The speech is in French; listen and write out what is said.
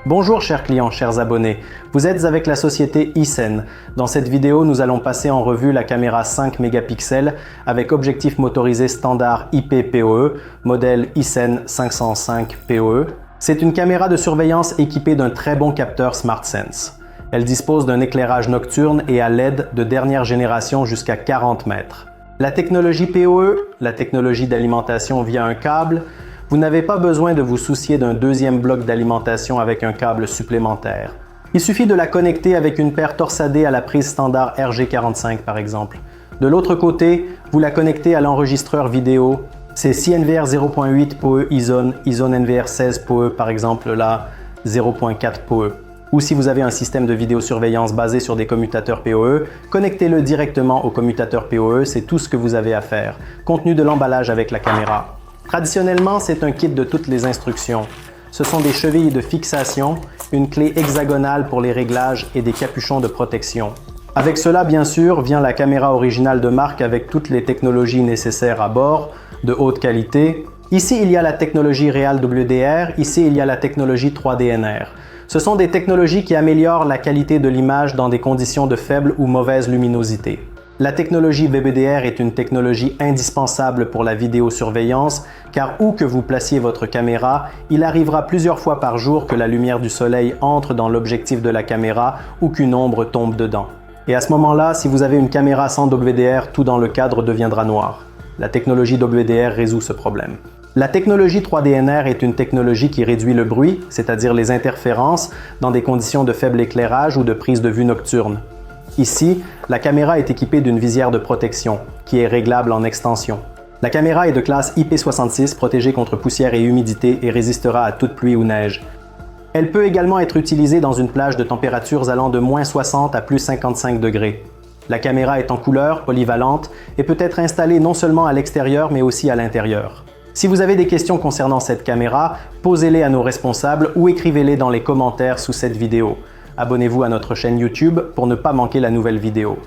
Bonjour chers clients, chers abonnés, vous êtes avec la société Isen. Dans cette vidéo, nous allons passer en revue la caméra 5 mégapixels avec objectif motorisé standard IP-PoE, modèle Isen 505 PoE. C'est une caméra de surveillance équipée d'un très bon capteur SmartSense. Elle dispose d'un éclairage nocturne et à LED de dernière génération jusqu'à 40 mètres. La technologie PoE, la technologie d'alimentation via un câble, vous n'avez pas besoin de vous soucier d'un deuxième bloc d'alimentation avec un câble supplémentaire. Il suffit de la connecter avec une paire torsadée à la prise standard RG45 par exemple. De l'autre côté, vous la connectez à l'enregistreur vidéo. C'est CNVR 0.8 PoE Ison NVR 16 PoE par exemple, là 0.4 PoE. Ou si vous avez un système de vidéosurveillance basé sur des commutateurs PoE, connectez-le directement au commutateur PoE, c'est tout ce que vous avez à faire. Contenu de l'emballage avec la caméra. Traditionnellement, c'est un kit de toutes les instructions. Ce sont des chevilles de fixation, une clé hexagonale pour les réglages et des capuchons de protection. Avec cela, bien sûr, vient la caméra originale de marque avec toutes les technologies nécessaires à bord, de haute qualité. Ici, il y a la technologie Real WDR, ici, il y a la technologie 3DNR. Ce sont des technologies qui améliorent la qualité de l'image dans des conditions de faible ou mauvaise luminosité. La technologie VBDR est une technologie indispensable pour la vidéosurveillance car où que vous placiez votre caméra, il arrivera plusieurs fois par jour que la lumière du soleil entre dans l'objectif de la caméra ou qu'une ombre tombe dedans. Et à ce moment-là, si vous avez une caméra sans WDR, tout dans le cadre deviendra noir. La technologie WDR résout ce problème. La technologie 3DNR est une technologie qui réduit le bruit, c'est-à-dire les interférences, dans des conditions de faible éclairage ou de prise de vue nocturne. Ici, la caméra est équipée d'une visière de protection, qui est réglable en extension. La caméra est de classe IP66, protégée contre poussière et humidité et résistera à toute pluie ou neige. Elle peut également être utilisée dans une plage de températures allant de -60 à +55 degrés. La caméra est en couleur, polyvalente et peut être installée non seulement à l'extérieur mais aussi à l'intérieur. Si vous avez des questions concernant cette caméra, posez-les à nos responsables ou écrivez-les dans les commentaires sous cette vidéo. Abonnez-vous à notre chaîne YouTube pour ne pas manquer la nouvelle vidéo.